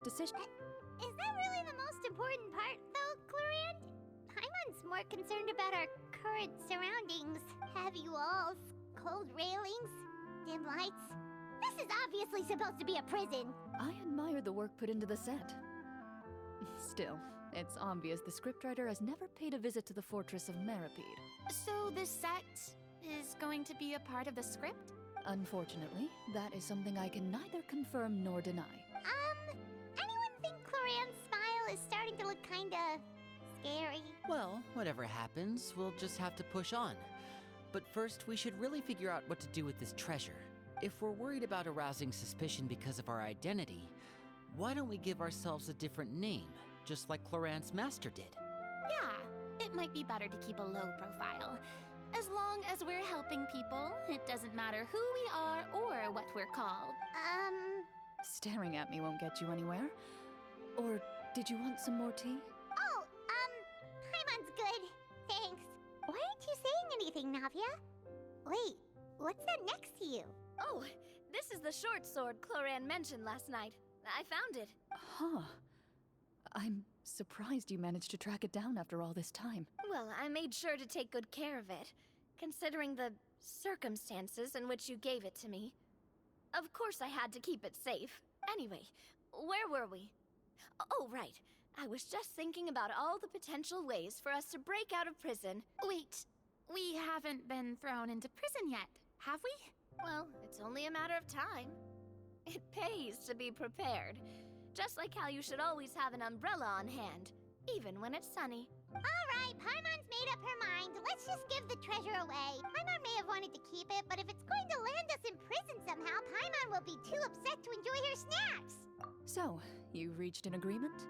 decision. Is that really the most important part, though, Clarand? Paimon's more concerned about our current surroundings. Heavy walls, cold railings, dim lights. This is obviously supposed to be a prison. I admire the work put into the set. Still, it's obvious the scriptwriter has never paid a visit to the fortress of Meripede. So this set is going to be a part of the script? Unfortunately, that is something I can neither confirm nor deny. Anyone think Clarand's smile is starting to look kinda scary? Well, whatever happens, we'll just have to push on. But first, we should really figure out what to do with this treasure. If we're worried about arousing suspicion because of our identity, why don't we give ourselves a different name, just like Clarand's master did? Yeah, it might be better to keep a low profile. As long as we're helping people, it doesn't matter who we are or what we're called. Staring at me won't get you anywhere. Or did you want some more tea? Oh, Paimon's good. Thanks. Why aren't you saying anything, Navia? Wait, what's that next to you? Oh, this is the short sword Clorand mentioned last night. I found it. Huh. I'm surprised you managed to track it down after all this time. Well, I made sure to take good care of it, considering the circumstances in which you gave it to me. Of course I had to keep it safe. Anyway, where were we? Oh, right. I was just thinking about all the potential ways for us to break out of prison. Wait, we haven't been thrown into prison yet, have we? Well, it's only a matter of time. It pays to be prepared. Just like how you should always have an umbrella on hand, even when it's sunny. Alright, Paimon's made up her mind. Let's just give the treasure away. Paimon may have wanted to keep it, but if it's going to land us in prison somehow, Paimon will be too upset to enjoy her snacks. So, you reached an agreement?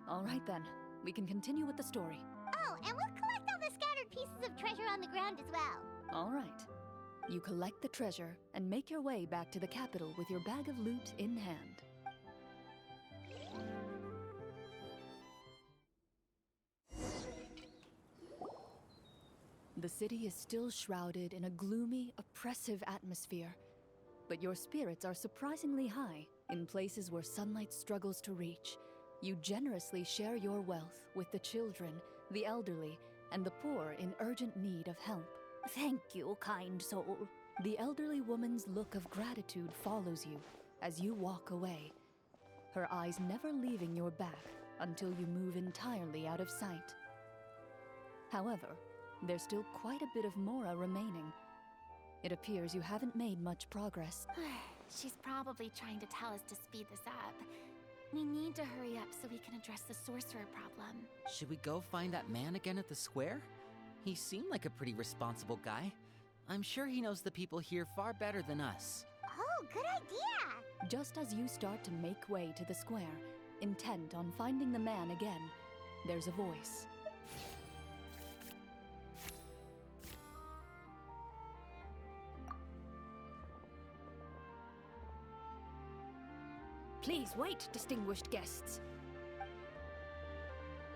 All right then, we can continue with the story. Oh, and we'll collect all the scattered pieces of treasure on the ground as well. All right. You collect the treasure and make your way back to the capital with your bag of loot in hand. The city is still shrouded in a gloomy, oppressive atmosphere, but your spirits are surprisingly high in places where sunlight struggles to reach. You generously share your wealth with the children, the elderly, and the poor in urgent need of help. Thank you, kind soul. The elderly woman's look of gratitude follows you as you walk away, her eyes never leaving your back until you move entirely out of sight. However, there's still quite a bit of Mora remaining. It appears you haven't made much progress. She's probably trying to tell us to speed this up. We need to hurry up so we can address the sorcerer problem. Should we go find that man again at the square? He seemed like a pretty responsible guy. I'm sure he knows the people here far better than us. Oh, good idea! Just as you start to make way to the square, intent on finding the man again, there's a voice. Please wait, distinguished guests.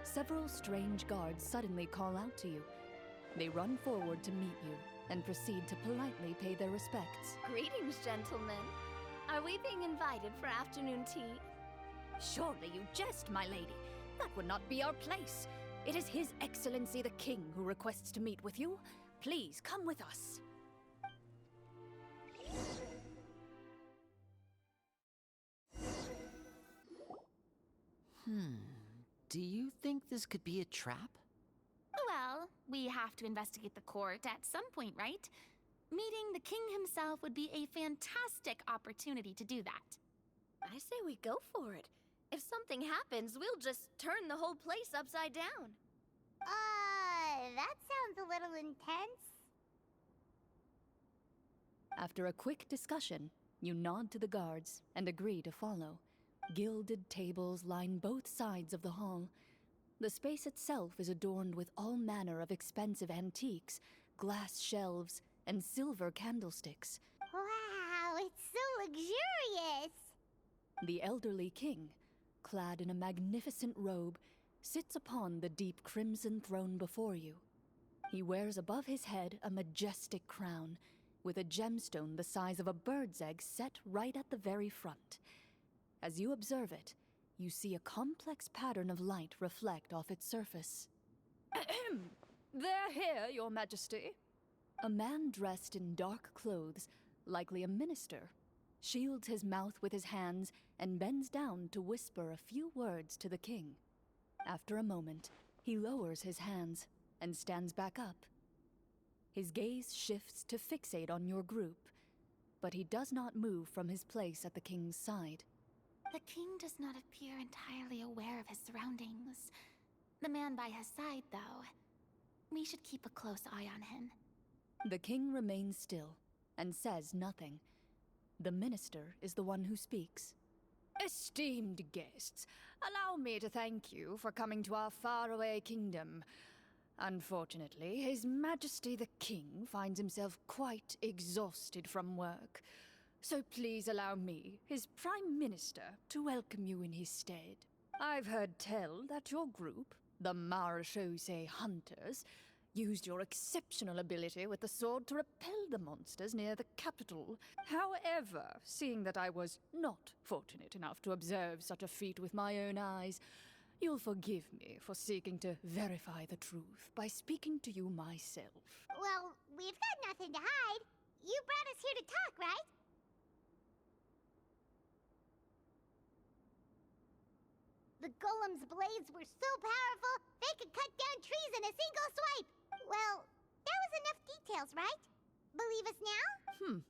Several strange guards suddenly call out to you. They run forward to meet you and proceed to politely pay their respects. Greetings, gentlemen. Are we being invited for afternoon tea? Surely you jest, my lady. That would not be our place. It is His Excellency the King who requests to meet with you. Please come with us. Do you think this could be a trap? Well, we have to investigate the court at some point, right? Meeting the king himself would be a fantastic opportunity to do that. I say we go for it. If something happens, we'll just turn the whole place upside down. That sounds a little intense. After a quick discussion, you nod to the guards and agree to follow. Gilded tables line both sides of the hall. The space itself is adorned with all manner of expensive antiques, glass shelves, and silver candlesticks. Wow, it's so luxurious! The elderly king, clad in a magnificent robe, sits upon the deep crimson throne before you. He wears above his head a majestic crown, with a gemstone the size of a bird's egg set right at the very front. As you observe it, you see a complex pattern of light reflect off its surface. They're here, Your Majesty. A man dressed in dark clothes, likely a minister, shields his mouth with his hands and bends down to whisper a few words to the king. After a moment, he lowers his hands and stands back up. His gaze shifts to fixate on your group, but he does not move from his place at the king's side. The king does not appear entirely aware of his surroundings. The man by his side, though. We should keep a close eye on him. The king remains still and says nothing. The minister is the one who speaks. Esteemed guests, allow me to thank you for coming to our faraway kingdom. Unfortunately, His Majesty the King finds himself quite exhausted from work. So please allow me, his Prime Minister, to welcome you in his stead. I've heard tell that your group, the Marechaussee Hunters, used your exceptional ability with the sword to repel the monsters near the capital. However, seeing that I was not fortunate enough to observe such a feat with my own eyes, you'll forgive me for seeking to verify the truth by speaking to you myself. Well, we've got nothing to hide. You brought us here to talk, right? The golem's blades were so powerful, they could cut down trees in a single swipe. Well, that was enough details, right? Believe us now?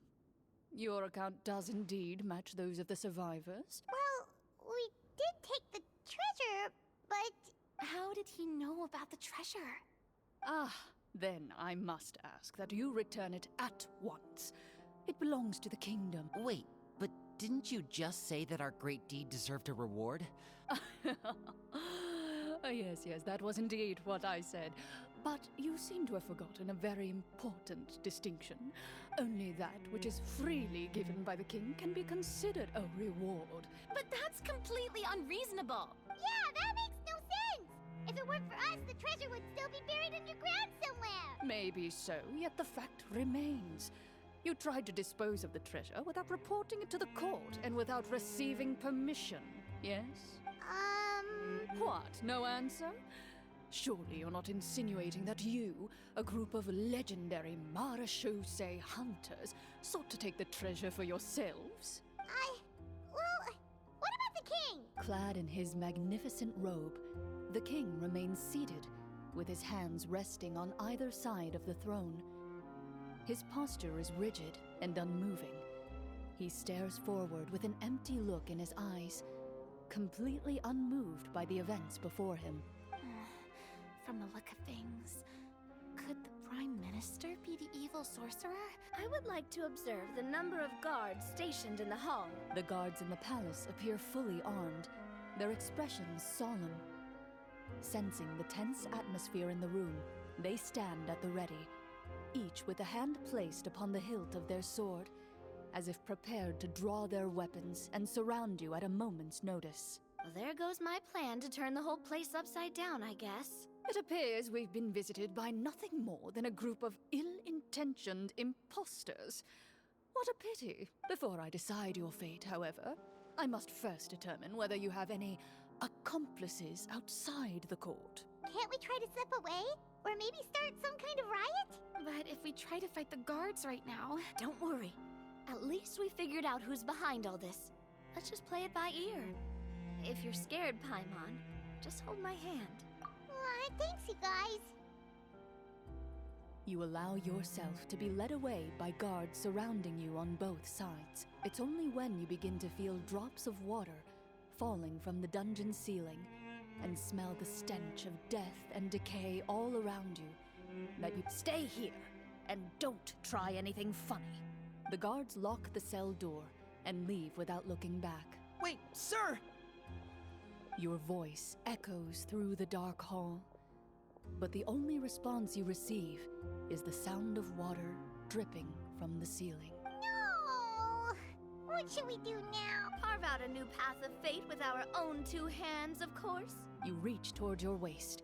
Your account does indeed match those of the survivors. Well, we did take the treasure, but... How did he know about the treasure? Ah, then I must ask that you return it at once. It belongs to the kingdom. Wait, but didn't you just say that our great deed deserved a reward? Yes, that was indeed what I said. But you seem to have forgotten a very important distinction. Only that which is freely given by the king can be considered a reward. But that's completely unreasonable. Yeah, that makes no sense! If it weren't for us, the treasure would still be buried underground somewhere! Maybe so, yet the fact remains. You tried to dispose of the treasure without reporting it to the court and without receiving permission, yes? What, no answer? Surely you're not insinuating that you, a group of legendary Marechaussee hunters, sought to take the treasure for yourselves? Well, what about the king? Clad in his magnificent robe, the king remains seated, with his hands resting on either side of the throne. His posture is rigid and unmoving. He stares forward with an empty look in his eyes, completely unmoved by the events before him. From the look of things, could the Prime Minister be the evil sorcerer? I would like to observe the number of guards stationed in the hall. The guards in the palace appear fully armed, their expressions solemn. Sensing the tense atmosphere in the room, they stand at the ready, each with a hand placed upon the hilt of their sword, as if prepared to draw their weapons and surround you at a moment's notice. Well, there goes my plan to turn the whole place upside down, I guess. It appears we've been visited by nothing more than a group of ill-intentioned imposters. What a pity. Before I decide your fate, however, I must first determine whether you have any accomplices outside the court. Can't we try to slip away? Or maybe start some kind of riot? But if we try to fight the guards right now... Don't worry. At least we figured out who's behind all this. Let's just play it by ear. If you're scared, Paimon, just hold my hand. Thanks, you guys. You allow yourself to be led away by guards surrounding you on both sides. It's only when you begin to feel drops of water falling from the dungeon ceiling and smell the stench of death and decay all around you that you Stay here, and don't try anything funny. The guards lock the cell door and leave without looking back. Wait, sir! Your voice echoes through the dark hall, but the only response you receive is the sound of water dripping from the ceiling. No! What should we do now? Carve out a new path of fate with our own two hands, of course. You reach toward your waist,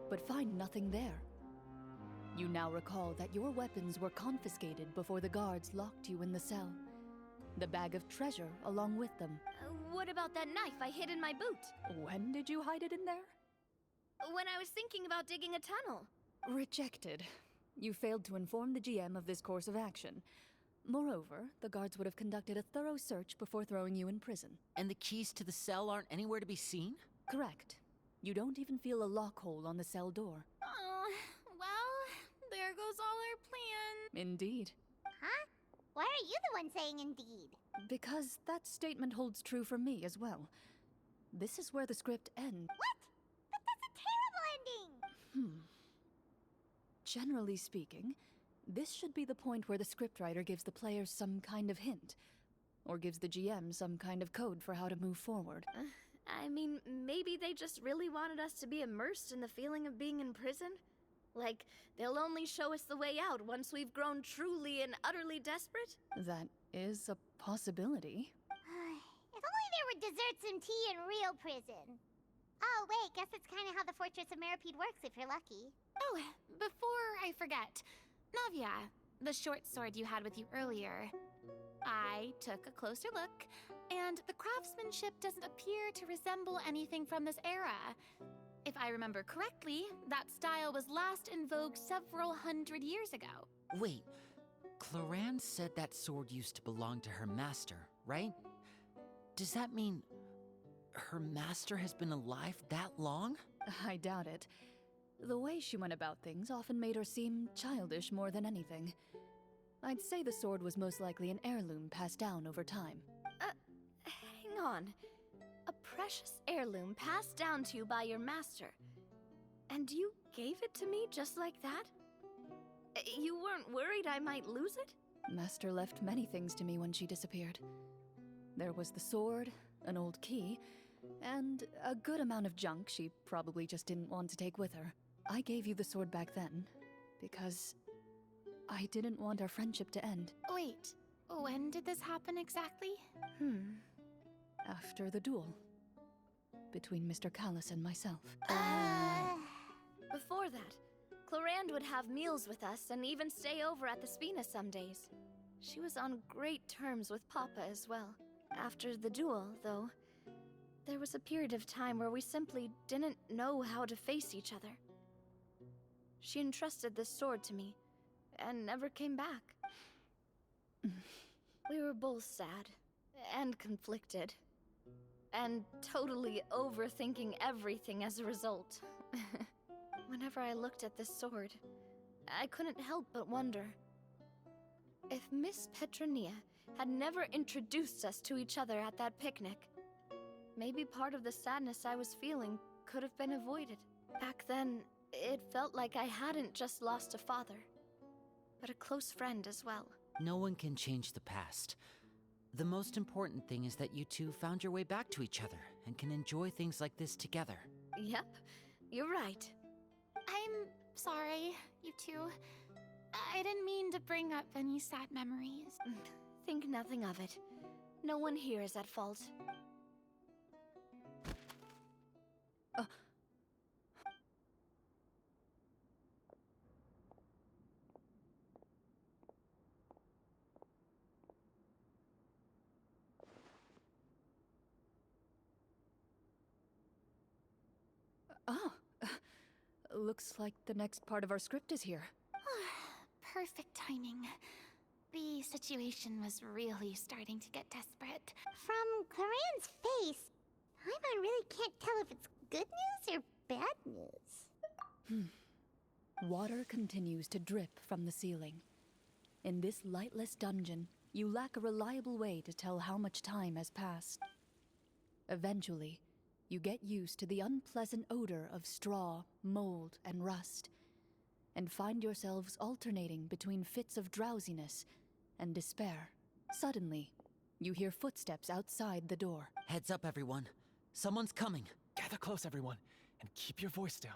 but find nothing there. You now recall that your weapons were confiscated before the guards locked you in the cell. the bag of treasure along with them. What about that knife I hid in my boot? When did you hide it in there? When I was thinking about digging a tunnel. Rejected. You failed to inform the GM of this course of action. Moreover, the guards would have conducted a thorough search before throwing you in prison. And the keys to the cell aren't anywhere to be seen? Correct. You don't even feel a lock hole on the cell door. Oh, well, there goes all our plan. Indeed. Huh? Why are you the one saying indeed? Because that statement holds true for me as well. This is where the script ends. What? But that's a terrible ending! Generally speaking, this should be the point where the scriptwriter gives the players some kind of hint, or gives the GM some kind of code for how to move forward. I mean, maybe they just really wanted us to be immersed in the feeling of being in prison? Like, they'll only show us the way out once we've grown truly and utterly desperate? That is a possibility. If only there were desserts and tea in real prison. Oh, wait, guess it's kind of how the Fortress of Meripede works if you're lucky. Oh, before I forget, Navia, the short sword you had with you earlier. I took a closer look, and the craftsmanship doesn't appear to resemble anything from this era. If I remember correctly, that style was last in vogue several hundred years ago. Wait, Cloran said that sword used to belong to her master, right? Does that mean her master has been alive that long? I doubt it. The way she went about things often made her seem childish more than anything. I'd say the sword was most likely an heirloom passed down over time. Hang on. A precious heirloom passed down to you by your master. And you gave it to me just like that? You weren't worried I might lose it? Master left many things to me when she disappeared. There was the sword, an old key, and a good amount of junk she probably just didn't want to take with her. I gave you the sword back then, because I didn't want our friendship to end. Wait, when did this happen exactly? After the duel. Between Mr. Callis and myself. Before that, Clorand would have meals with us and even stay over at the Spina some days. She was on great terms with Papa as well. After the duel, though, there was a period of time where we simply didn't know how to face each other. She entrusted this sword to me, and never came back. We were both sad, and conflicted, and totally overthinking everything as a result. Whenever I looked at this sword, I couldn't help but wonder if Miss Petronia had never introduced us to each other at that picnic. Maybe part of the sadness I was feeling could have been avoided. Back then, it felt like I hadn't just lost a father, but a close friend as well. No one can change the past. The most important thing is that you two found your way back to each other and can enjoy things like this together. Yep, you're right. I'm sorry, you two. I didn't mean to bring up any sad memories. Think nothing of it. No one here is at fault. Looks like the next part of our script is here. Perfect timing. The situation was really starting to get desperate. From Claren's face, Paimon really can't tell if it's good news or bad news. Water continues to drip from the ceiling. In this lightless dungeon, you lack a reliable way to tell how much time has passed. Eventually, you get used to the unpleasant odor of straw, mold, and rust, and find yourselves alternating between fits of drowsiness and despair. Suddenly, you hear footsteps outside the door. Heads up, everyone. Someone's coming. Gather close, everyone, and keep your voice down.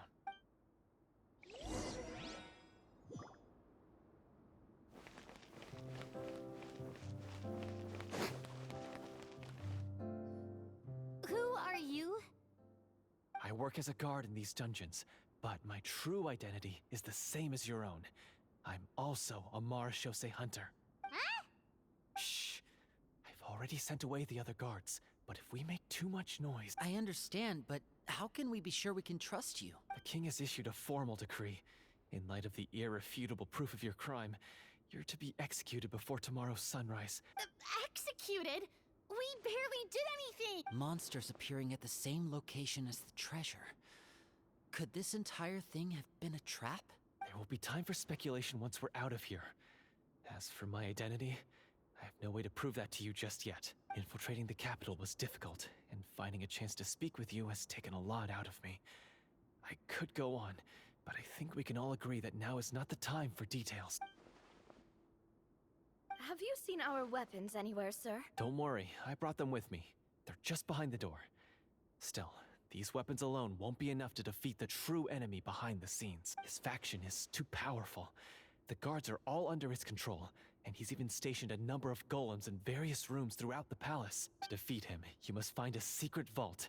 Who are you? I work as a guard in these dungeons, but my true identity is the same as your own. I'm also a marechaussee hunter. Huh? Shh! I already sent away the other guards, but if we make too much noise... I understand, but how can we be sure we can trust you? The king has issued a formal decree. In light of the irrefutable proof of your crime, you're to be executed before tomorrow's sunrise. Executed? We barely did anything! Monsters appearing at the same location as the treasure. Could this entire thing have been a trap? There will be time for speculation once we're out of here. As for my identity, I have no way to prove that to you just yet. Infiltrating the capital was difficult, and finding a chance to speak with you has taken a lot out of me. I could go on, but I think we can all agree that now is not the time for details. Have you seen our weapons anywhere, sir? Don't worry, I brought them with me. They're just behind the door. Still, these weapons alone won't be enough to defeat the true enemy behind the scenes. His faction is too powerful. The guards are all under his control, and he's even stationed a number of golems in various rooms throughout the palace. To defeat him, you must find a secret vault.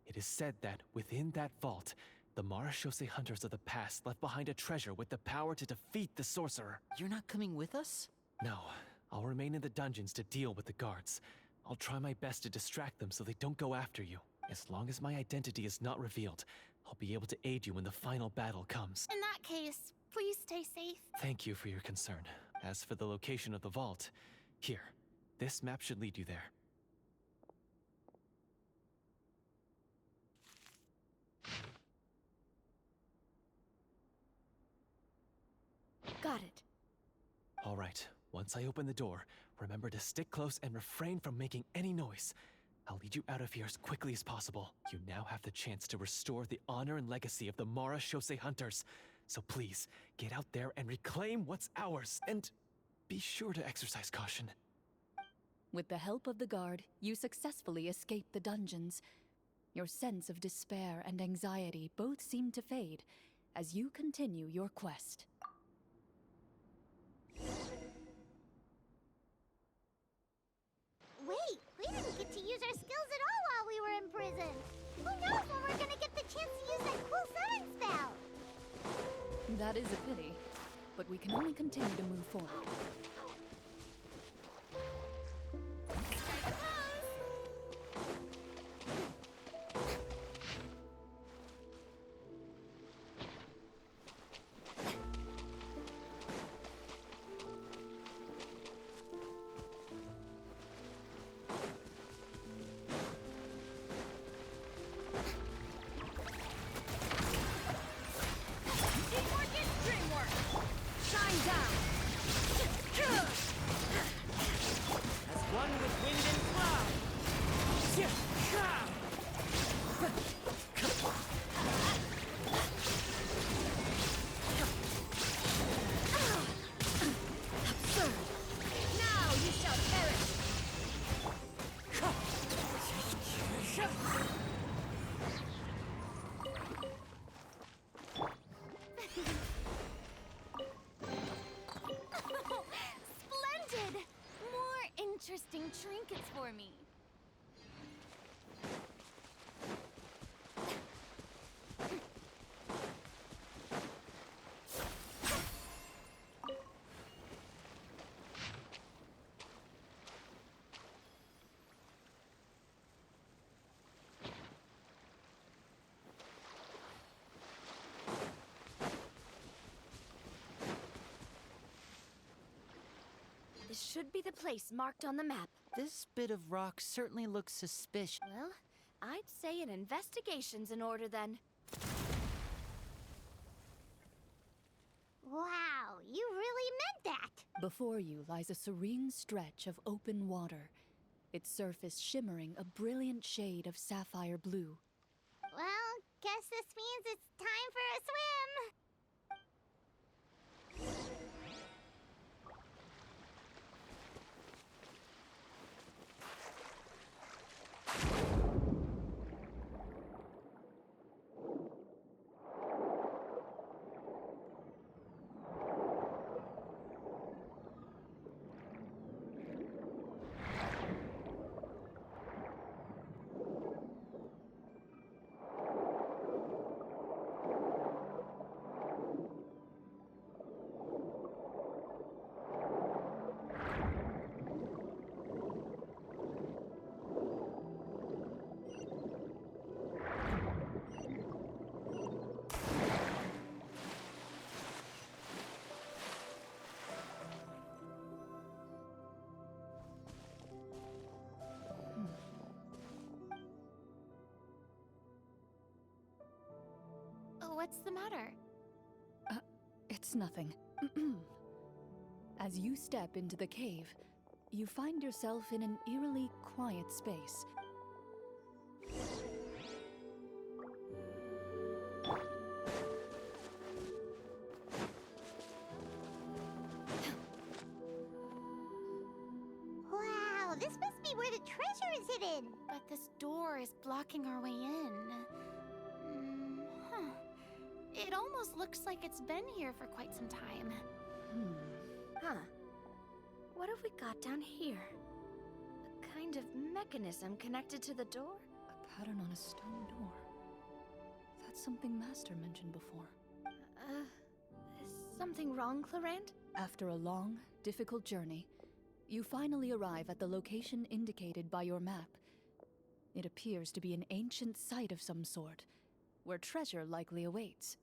It is said that within that vault, the Marachose hunters of the past left behind a treasure with the power to defeat the sorcerer. You're not coming with us? No, I'll remain in the dungeons to deal with the guards. I'll try my best to distract them so they don't go after you. As long as my identity is not revealed, I'll be able to aid you when the final battle comes. In that case, please stay safe. Thank you for your concern. As for the location of the vault, here, this map should lead you there. Got it. All right, once I open the door, remember to stick close and refrain from making any noise. I'll lead you out of here as quickly as possible. You now have the chance to restore the honor and legacy of the Marachose hunters. So please, get out there and reclaim what's ours. And be sure to exercise caution. With the help of the guard, you successfully escape the dungeons. Your sense of despair and anxiety both seem to fade as you continue your quest. Wait, we didn't get to use our skills at all while we were in prison. Who knows when we're gonna get the chance to use that cool summon spell? That is a pity, but we can only continue to move forward. Splendid! More interesting trinkets for me. This should be the place marked on the map. This bit of rock certainly looks suspicious. Well, I'd say an investigation's in order then. Wow, you really meant that! Before you lies a serene stretch of open water, its surface shimmering a brilliant shade of sapphire blue. Well, guess this means it's time for a swim! What's the matter? It's nothing. As you step into the cave, you find yourself in an eerily quiet space. Wow, this must be where the treasure is hidden. But this door is blocking our way in. Huh. It almost looks like it's been here for quite some time. Huh. What have we got down here? A kind of mechanism connected to the door? A pattern on a stone door. That's something Master mentioned before. Is something wrong, Clarant? After a long, difficult journey, you finally arrive at the location indicated by your map. It appears to be an ancient site of some sort, where treasure likely awaits.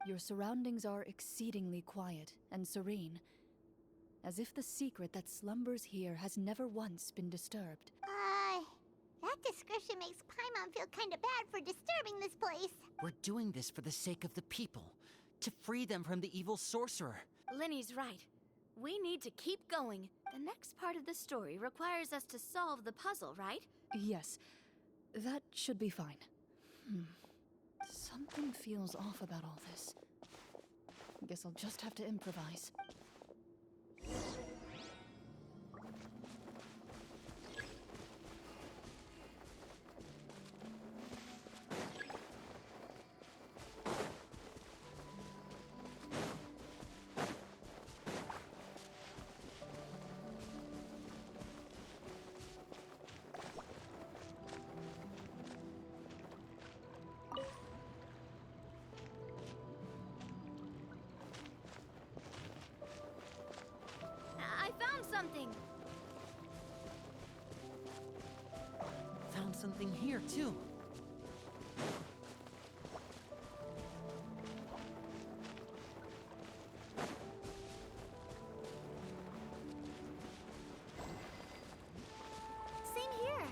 Your surroundings are exceedingly quiet and serene, as if the secret that slumbers here has never once been disturbed. That description makes Paimon feel kinda bad for disturbing this place. We're doing this for the sake of the people, to free them from the evil sorcerer. Linny's right. We need to keep going. The next part of the story requires us to solve the puzzle, right? Yes, that should be fine. Something feels off about all this. Guess I'll just have to improvise. I found something! Found something here, too. Same here.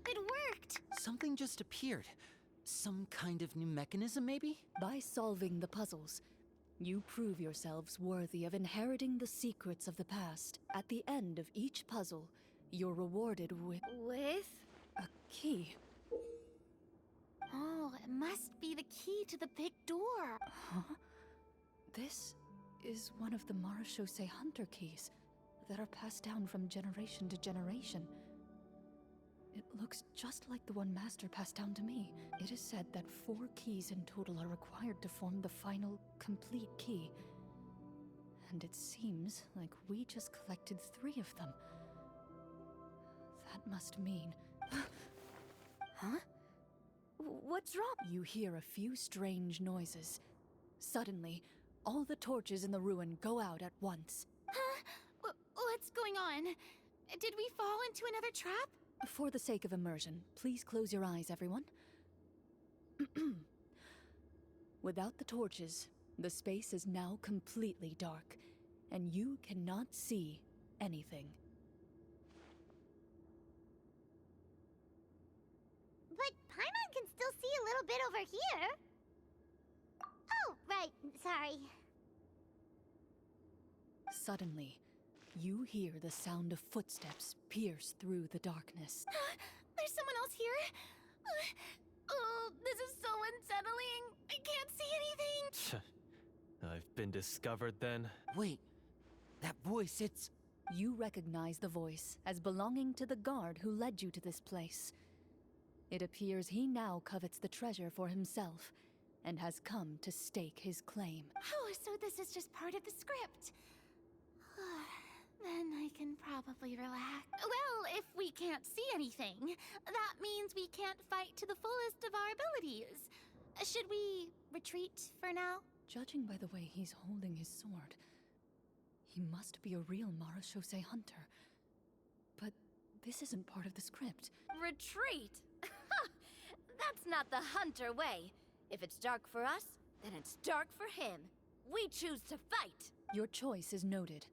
It worked! Something just appeared. Some kind of new mechanism, maybe? By solving the puzzles, you prove yourselves worthy of inheriting the secrets of the past. At the end of each puzzle, you're rewarded with With? a key. Oh, it must be the key to the big door. Huh? This is one of the Marechaussee Hunter keys that are passed down from generation to generation. It looks just like the one Master passed down to me. It is said that 4 keys in total are required to form the final, complete key. And it seems like we just collected 3 of them. That must mean... Huh? What's wrong? You hear a few strange noises. Suddenly, all the torches in the ruin go out at once. Huh? What's going on? Did we fall into another trap? For the sake of immersion, please close your eyes, everyone. Without the torches, the space is now completely dark, and you cannot see anything. But Paimon can still see a little bit over here. Oh, Oh, right. Sorry. Suddenly, you hear the sound of footsteps pierce through the darkness. There's someone else here? Oh, this is so unsettling. I can't see anything. I've been discovered then. Wait, that voice, it's. You recognize the voice as belonging to the guard who led you to this place. It appears he now covets the treasure for himself and has come to stake his claim. Oh, so this is just part of the script. Then I can probably relax. Well, if we can't see anything, that means we can't fight to the fullest of our abilities. Should we retreat for now? Judging by the way he's holding his sword, he must be a real Marashose hunter. But this isn't part of the script. Retreat? That's not the hunter way. If it's dark for us, then it's dark for him. We choose to fight. Your choice is noted.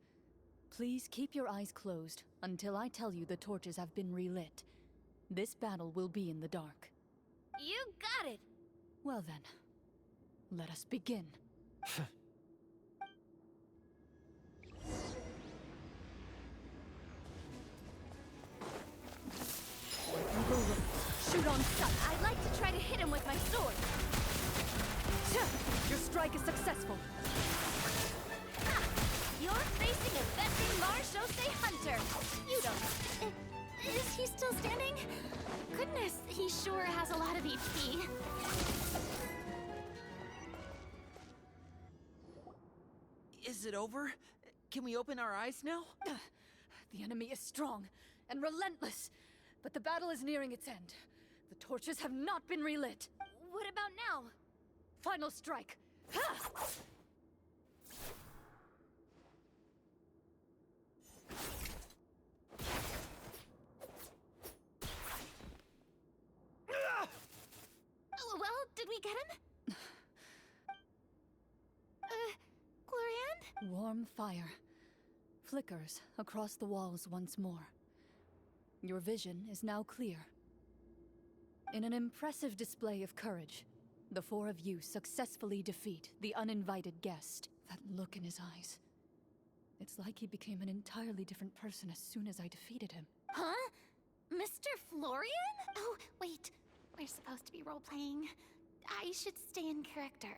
Please keep your eyes closed until I tell you the torches have been relit. This battle will be in the dark. You got it. Well then, let us begin. Shoot on sight. I'd like to try to hit him with my sword. Your strike is successful. You're facing a veteran Marashose hunter. You don't. Is he still standing? Goodness, he sure has a lot of HP. Is it over? Can we open our eyes now? The enemy is strong and relentless, but the battle is nearing its end. The torches have not been relit. What about now? Final strike. Ha! Well, did we get him? Glorian? Warm fire flickers across the walls once more. Your vision is now clear. In an impressive display of courage, the four of you successfully defeat the uninvited guest. That look in his eyes. It's like he became an entirely different person as soon as I defeated him. Huh? Mr. Florian? Oh, wait. We're supposed to be role-playing. I should stay in character.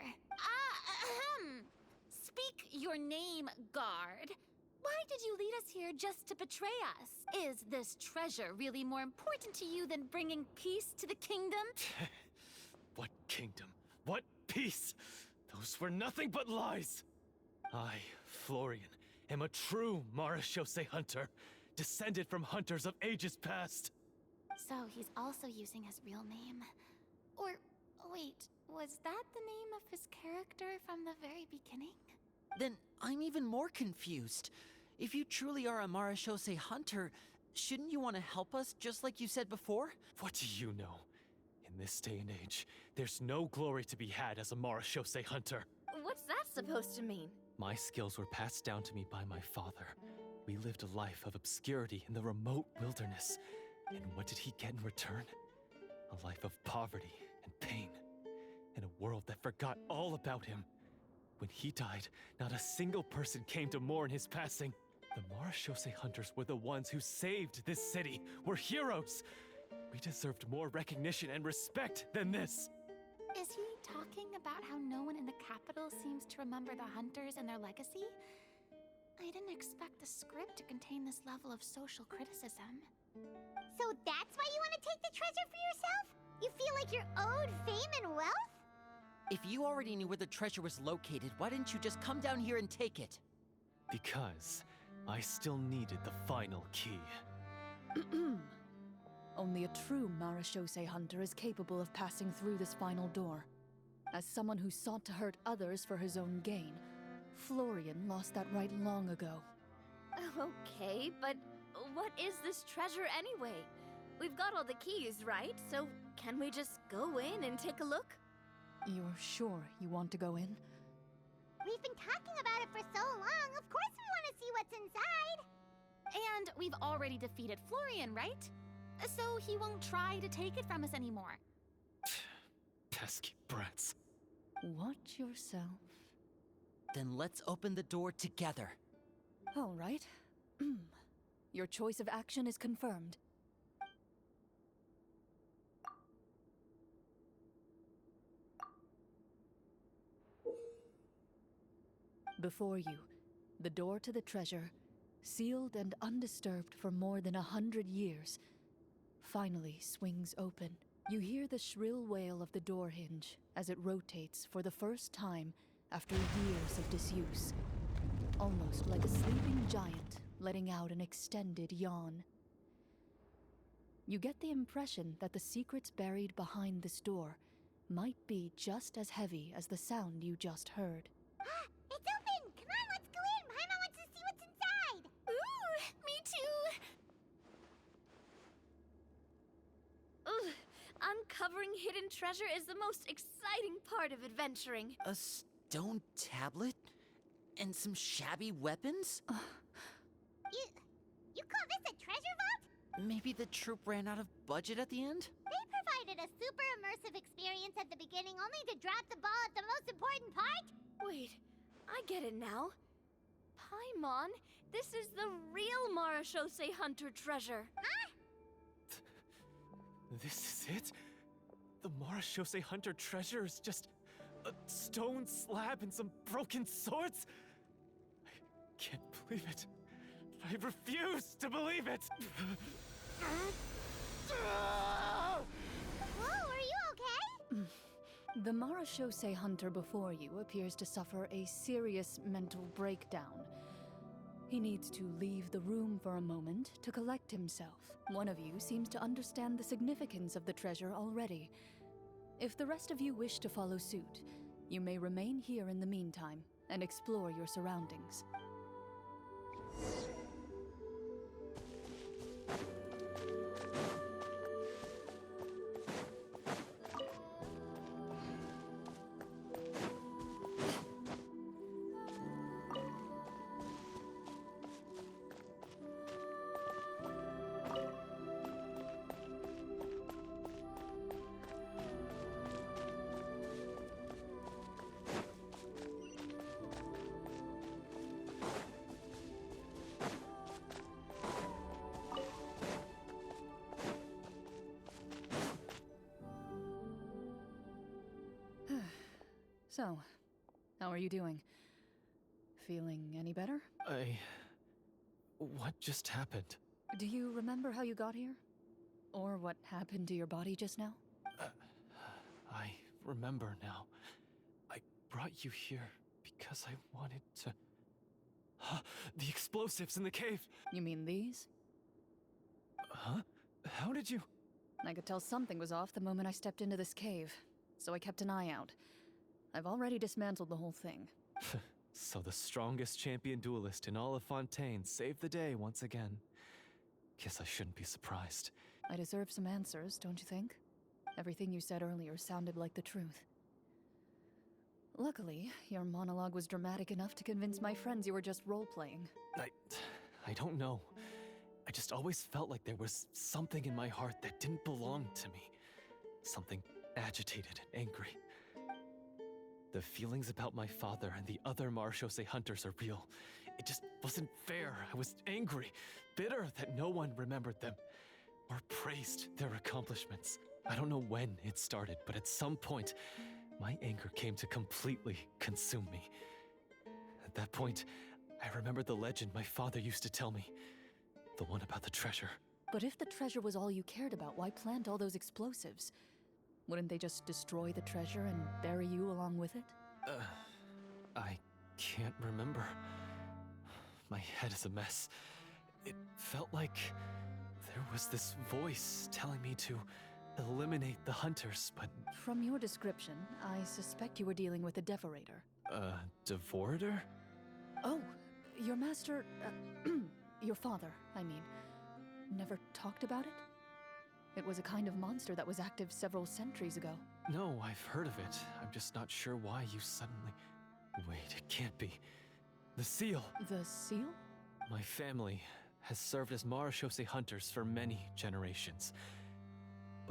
Speak your name, guard. Why did you lead us here just to betray us? Is this treasure really more important to you than bringing peace to the kingdom? What kingdom? What peace? Those were nothing but lies! I, Florian, am a true Marashose hunter, descended from hunters of ages past. So he's also using his real name. Or, wait, was that the name of his character from the very beginning? Then I'm even more confused. If you truly are a Marashose hunter, shouldn't you want to help us just like you said before? What do you know? In this day and age, there's no glory to be had as a Marashose hunter. What's that supposed to mean? My skills were passed down to me by my father. We lived a life of obscurity in the remote wilderness. And what did he get in return? A life of poverty and pain. In a world that forgot all about him. When he died, not a single person came to mourn his passing. The Marashose hunters were the ones who saved this city. We're heroes. We deserved more recognition and respect than this. Is he talking about how no one in the capital seems to remember the hunters and their legacy? I didn't expect the script to contain this level of social criticism. So that's why you want to take the treasure for yourself? You feel like you're owed fame and wealth? If you already knew where the treasure was located, why didn't you just come down here and take it? Because I still needed the final key. Only a true Marashose hunter is capable of passing through this final door. As someone who sought to hurt others for his own gain, Florian lost that right long ago. Okay, but what is this treasure anyway? We've got all the keys, right? So can we just go in and take a look? You're sure you want to go in? We've been talking about it for so long. Of course we want to see what's inside. And we've already defeated Florian, right? So he won't try to take it from us anymore. Pesky brats. Watch yourself. Then let's open the door together. All right. Your choice of action is confirmed. Before you, the door to the treasure, sealed and undisturbed for more than 100 years, finally swings open. You hear the shrill wail of the door hinge as it rotates for the first time after years of disuse. Almost like a sleeping giant letting out an extended yawn. You get the impression that the secrets buried behind this door might be just as heavy as the sound you just heard. It's open! Come on, let's go in! Paimon wants to see what's inside! Ooh, me too! Ugh, uncovering hidden treasure is the most exciting part of adventuring. A stone tablet? And some shabby weapons? You call this a treasure vault? Maybe the troop ran out of budget at the end? They provided a super immersive experience at the beginning only to drop the ball at the most important part? Wait, I get it now. Paimon, this is the real Marashose Hunter treasure. This is it? The Marashose Hunter treasure is just a stone slab and some broken swords? I can't believe it. I refuse to believe it! Whoa, are you okay? The Marashose Hunter before you appears to suffer a serious mental breakdown. He needs to leave the room for a moment to collect himself. One of you seems to understand the significance of the treasure already. If the rest of you wish to follow suit, you may remain here in the meantime and explore your surroundings. So, how are you doing? Feeling any better? What just happened? Do you remember how you got here? Or what happened to your body just now? I remember now. I brought you here because I wanted to... The explosives in the cave! You mean these? Huh? How did you... I could tell something was off the moment I stepped into this cave, so I kept an eye out. I've already dismantled the whole thing. So the strongest champion duelist in all of Fontaine saved the day once again. Guess I shouldn't be surprised. I deserve some answers, don't you think? Everything you said earlier sounded like the truth. Luckily, your monologue was dramatic enough to convince my friends you were just role-playing. I don't know. I just always felt like there was something in my heart that didn't belong to me. Something agitated and angry. The feelings about my father and the other Marashose hunters are real. It just wasn't fair. I was angry, bitter that no one remembered them or praised their accomplishments. I don't know when it started, but at some point, my anger came to completely consume me. At that point, I remembered the legend my father used to tell me. The one about the treasure. But if the treasure was all you cared about, why plant all those explosives? Wouldn't they just destroy the treasure and bury you along with it? I can't remember. My head is a mess. It felt like there was this voice telling me to eliminate the hunters, but... From your description, I suspect you were dealing with a Devorator. Devorator? Oh, your master... your father, I mean, never talked about it? It was a kind of monster that was active several centuries ago. No, I've heard of it. I'm just not sure why you suddenly... Wait, it can't be. The seal! The seal? My family has served as Marashose hunters for many generations.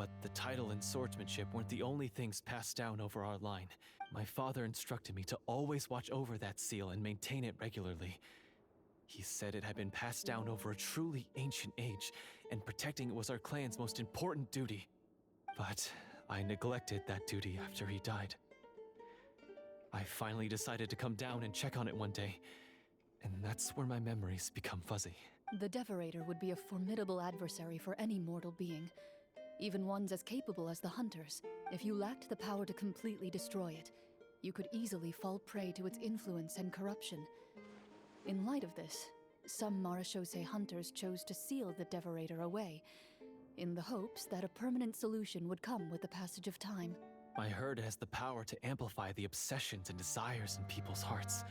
But the title and swordsmanship weren't the only things passed down over our line. My father instructed me to always watch over that seal and maintain it regularly. He said it had been passed down over a truly ancient age, and protecting it was our clan's most important duty. But I neglected that duty after he died. I finally decided to come down and check on it one day, and that's where my memories become fuzzy. The Devorator would be a formidable adversary for any mortal being, even ones as capable as the Hunters. If you lacked the power to completely destroy it, you could easily fall prey to its influence and corruption. In light of this, some Marechaussee Hunters chose to seal the Devorator away, in the hopes that a permanent solution would come with the passage of time. I heard it has the power to amplify the obsessions and desires in people's hearts,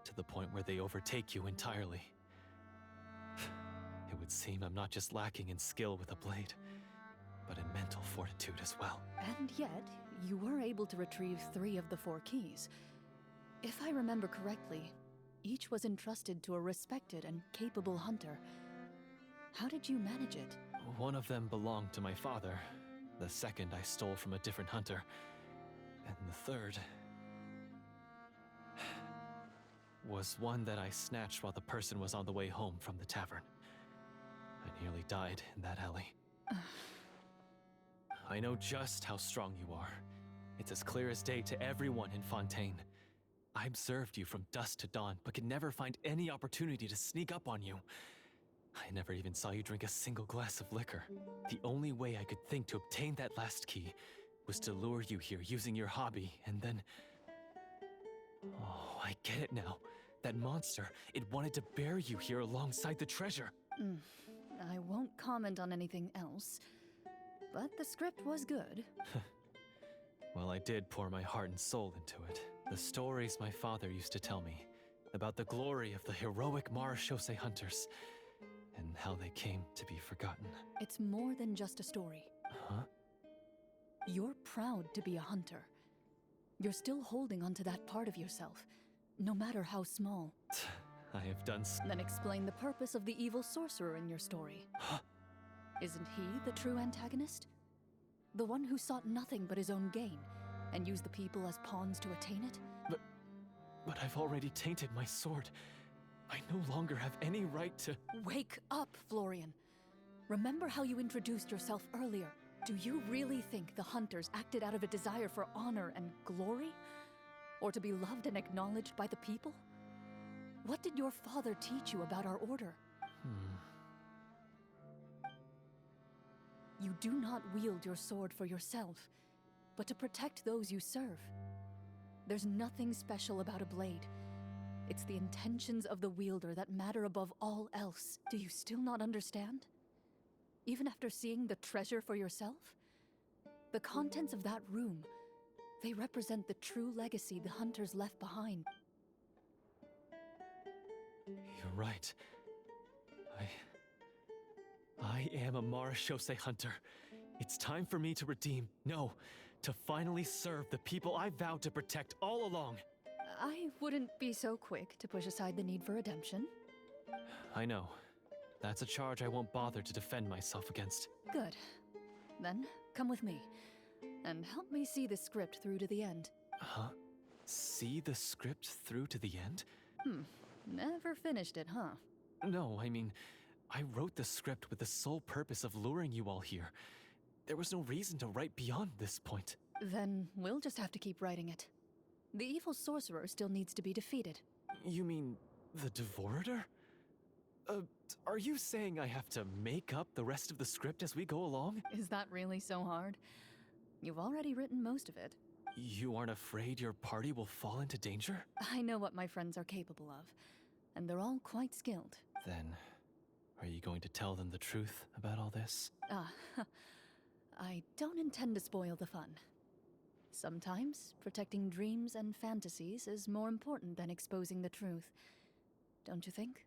to the point where they overtake you entirely. It would seem I'm not just lacking in skill with a blade, but in mental fortitude as well. And yet, you were able to retrieve 3 of the 4 keys. If I remember correctly, each was entrusted to a respected and capable hunter. How did you manage it? One of them belonged to my father. The second I stole from a different hunter. And the third was one that I snatched while the person was on the way home from the tavern. I nearly died in that alley. I know just how strong you are. It's as clear as day to everyone in Fontaine. I observed you from dusk to dawn, but could never find any opportunity to sneak up on you. I never even saw you drink a single glass of liquor. The only way I could think to obtain that last key was to lure you here using your hobby, and then... Oh, I get it now. That monster, it wanted to bury you here alongside the treasure. I won't comment on anything else, but the script was good. Well, I did pour my heart and soul into it. The stories my father used to tell me about the glory of the heroic Marechaussee hunters, and how they came to be forgotten. It's more than just a story. Huh? You're proud to be a hunter. You're still holding onto that part of yourself, no matter how small. I have done Then explain the purpose of the evil sorcerer in your story. Isn't he the true antagonist? The one who sought nothing but his own gain, and used the people as pawns to attain it? But I've already tainted my sword. I no longer have any right to... Wake up, Florian. Remember how you introduced yourself earlier. Do you really think the hunters acted out of a desire for honor and glory? Or to be loved and acknowledged by the people? What did your father teach you about our order? You do not wield your sword for yourself, but to protect those you serve. There's nothing special about a blade. It's the intentions of the wielder that matter above all else. Do you still not understand? Even after seeing the treasure for yourself? The contents of that room, they represent the true legacy the hunters left behind. You're right. I am a Marechaussee hunter. It's time for me to redeem, no, to finally serve the people I vowed to protect all along. I wouldn't be so quick to push aside the need for redemption. I know. That's a charge I won't bother to defend myself against. Good. Then, come with me, and help me see the script through to the end. Huh? See the script through to the end? Never finished it, huh? No, I mean, I wrote the script with the sole purpose of luring you all here. There was no reason to write beyond this point. Then we'll just have to keep writing it. The evil sorcerer still needs to be defeated. You mean the Devorator? Are you saying I have to make up the rest of the script as we go along? Is that really so hard? You've already written most of it. You aren't afraid your party will fall into danger? I know what my friends are capable of, and they're all quite skilled. Then, are you going to tell them the truth about all this? I don't intend to spoil the fun. Sometimes, protecting dreams and fantasies is more important than exposing the truth. Don't you think?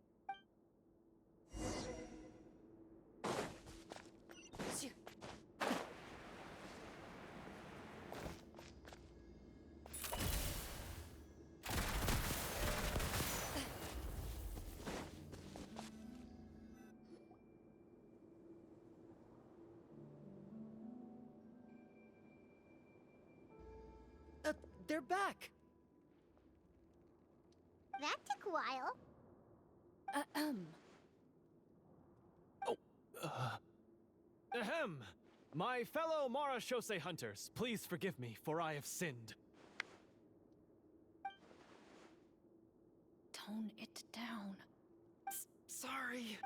They're back! That took a while. Ahem. Ahem! My fellow Mara Shosei hunters, please forgive me, for I have sinned. Tone it down. Sorry.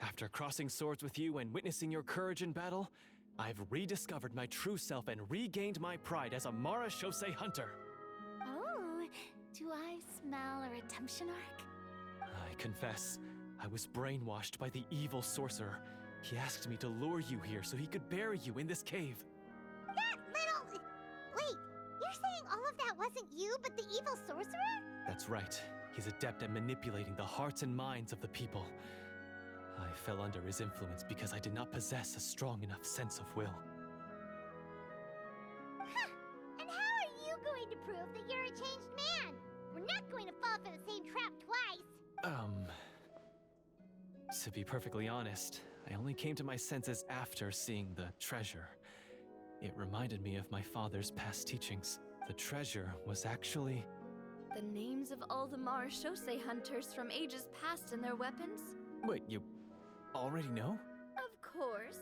After crossing swords with you and witnessing your courage in battle, I've rediscovered my true self and regained my pride as a Mara Shosei hunter. Oh, do I smell a redemption arc? I confess, I was brainwashed by the evil sorcerer. He asked me to lure you here so he could bury you in this cave. That little... Wait, you're saying all of that wasn't you, but the evil sorcerer? That's right. He's adept at manipulating the hearts and minds of the people. I fell under his influence because I did not possess a strong enough sense of will. Huh. And how are you going to prove that you're a changed man? We're not going to fall for the same trap twice. To be perfectly honest, I only came to my senses after seeing the treasure. It reminded me of my father's past teachings. The treasure was actually... The names of all the Mara Shosei hunters from ages past and their weapons? Wait, you already know? Of course.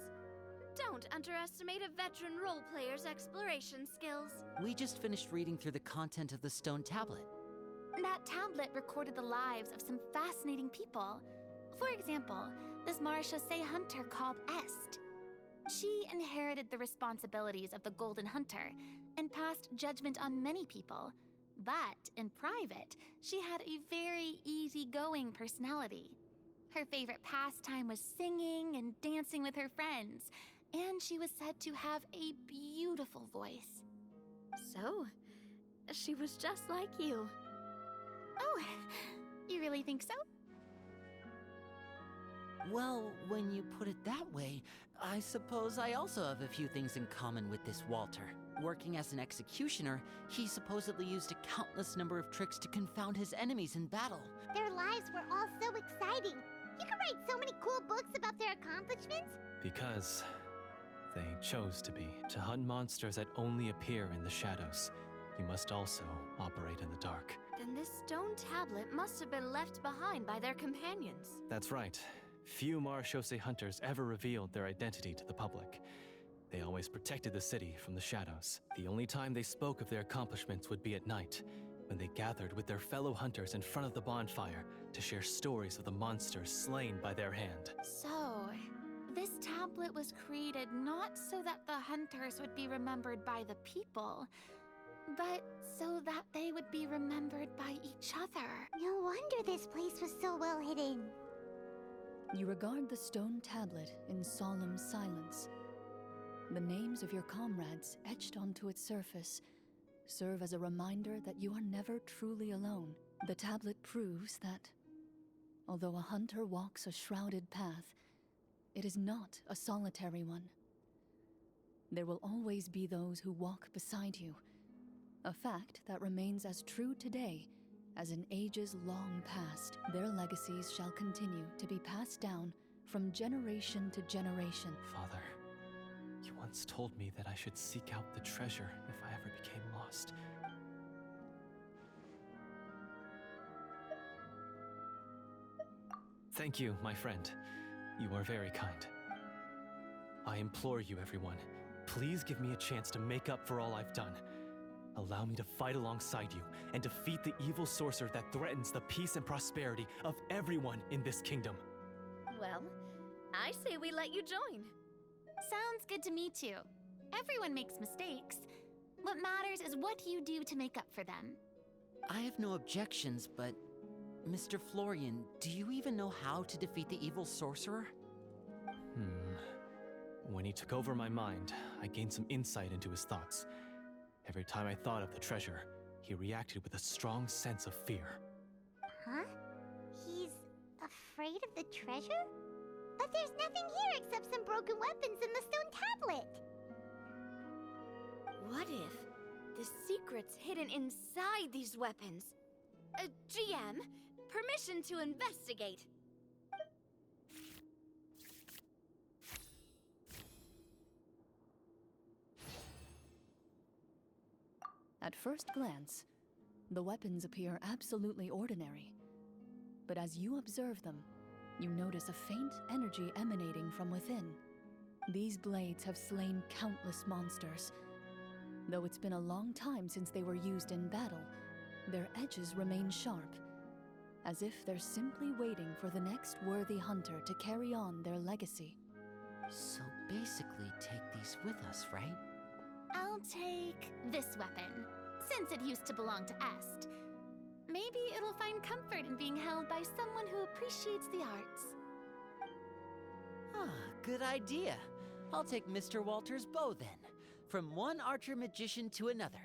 Don't underestimate a veteran role player's exploration skills. We just finished reading through the content of the stone tablet. That tablet recorded the lives of some fascinating people. For example, this Mara Shosei hunter called Est. She inherited the responsibilities of the Golden Hunter and passed judgment on many people. But in private, she had a very easygoing personality. Her favorite pastime was singing and dancing with her friends, and she was said to have a beautiful voice. So, she was just like you. Oh, you really think so? Well, when you put it that way, I suppose I also have a few things in common with this Walter. Working as an executioner, he supposedly used a countless number of tricks to confound his enemies in battle. Their lives were all so exciting. You could write so many cool books about their accomplishments. Because they chose to be. To hunt monsters that only appear in the shadows, you must also operate in the dark. Then this stone tablet must have been left behind by their companions. That's right. Few Mara Shosei hunters ever revealed their identity to the public. They always protected the city from the shadows. The only time they spoke of their accomplishments would be at night, when they gathered with their fellow hunters in front of the bonfire to share stories of the monsters slain by their hand. So, this tablet was created not so that the hunters would be remembered by the people, but so that they would be remembered by each other. No wonder this place was so well hidden. You regard the stone tablet in solemn silence. The names of your comrades etched onto its surface serve as a reminder that you are never truly alone. The tablet proves that, although a hunter walks a shrouded path, it is not a solitary one. There will always be those who walk beside you, a fact that remains as true today as in ages long past. Their legacies shall continue to be passed down from generation to generation. Father, you once told me that I should seek out the treasure if I ever became lost. Thank you, my friend. You are very kind. I implore you, everyone, please give me a chance to make up for all I've done. Allow me to fight alongside you and defeat the evil sorcerer that threatens the peace and prosperity of everyone in this kingdom. Well, I say we let you join. Sounds good to me too. Everyone makes mistakes. What matters is what you do to make up for them. I have no objections, but... Mr. Florian, do you even know how to defeat the evil sorcerer? When he took over my mind, I gained some insight into his thoughts. Every time I thought of the treasure, he reacted with a strong sense of fear. Huh? He's afraid of the treasure? But there's nothing here except some broken weapons in the stone tablet. What if the secret's hidden inside these weapons? GM, permission to investigate. At first glance, the weapons appear absolutely ordinary. But as you observe them, you notice a faint energy emanating from within. These blades have slain countless monsters. Though it's been a long time since they were used in battle, their edges remain sharp, as if they're simply waiting for the next worthy hunter to carry on their legacy. So basically, take these with us, right? I'll take this weapon, since it used to belong to Est. Maybe it'll find comfort in being held by someone who appreciates the arts. Ah, good idea. I'll take Mr. Walter's bow then. From one archer-magician to another.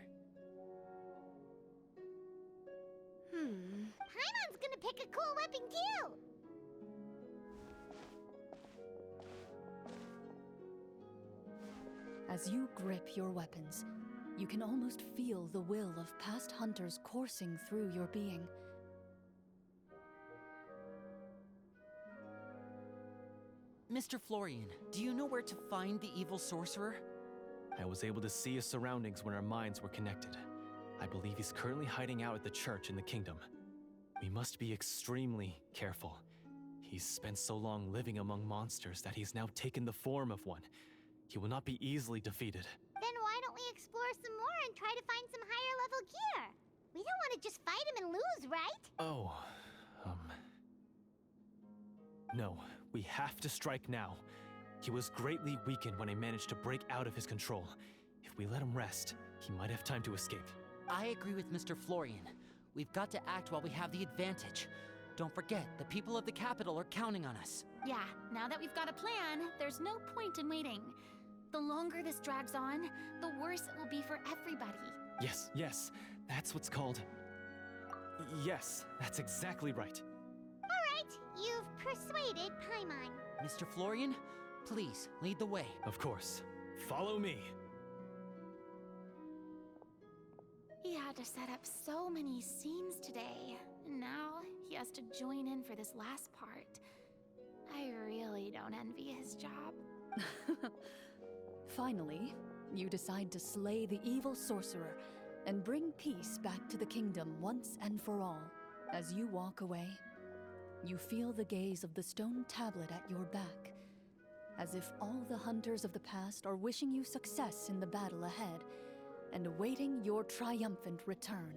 Paimon's gonna pick a cool weapon too! As you grip your weapons, you can almost feel the will of past hunters coursing through your being. Mr. Florian, do you know where to find the evil sorcerer? I was able to see his surroundings when our minds were connected. I believe he's currently hiding out at the church in the kingdom. We must be extremely careful. He's spent so long living among monsters that he's now taken the form of one. He will not be easily defeated. Then why don't we explore some more and try to find some higher level gear? We don't want to just fight him and lose, right? Oh, No, we have to strike now. He was greatly weakened when I managed to break out of his control. If we let him rest, he might have time to escape. I agree with Mr. Florian. We've got to act while we have the advantage. Don't forget, the people of the capital are counting on us. Yeah, now that we've got a plan, there's no point in waiting. The longer this drags on, the worse it will be for everybody. Yes, that's what's called... Yes, that's exactly right. Alright, you've persuaded Paimon. Mr. Florian, please, lead the way. Of course. Follow me. He had to set up so many scenes today, and now he has to join in for this last part. I really don't envy his job. Finally, you decide to slay the evil sorcerer and bring peace back to the kingdom once and for all. As you walk away, you feel the gaze of the stone tablet at your back, as if all the hunters of the past are wishing you success in the battle ahead and awaiting your triumphant return.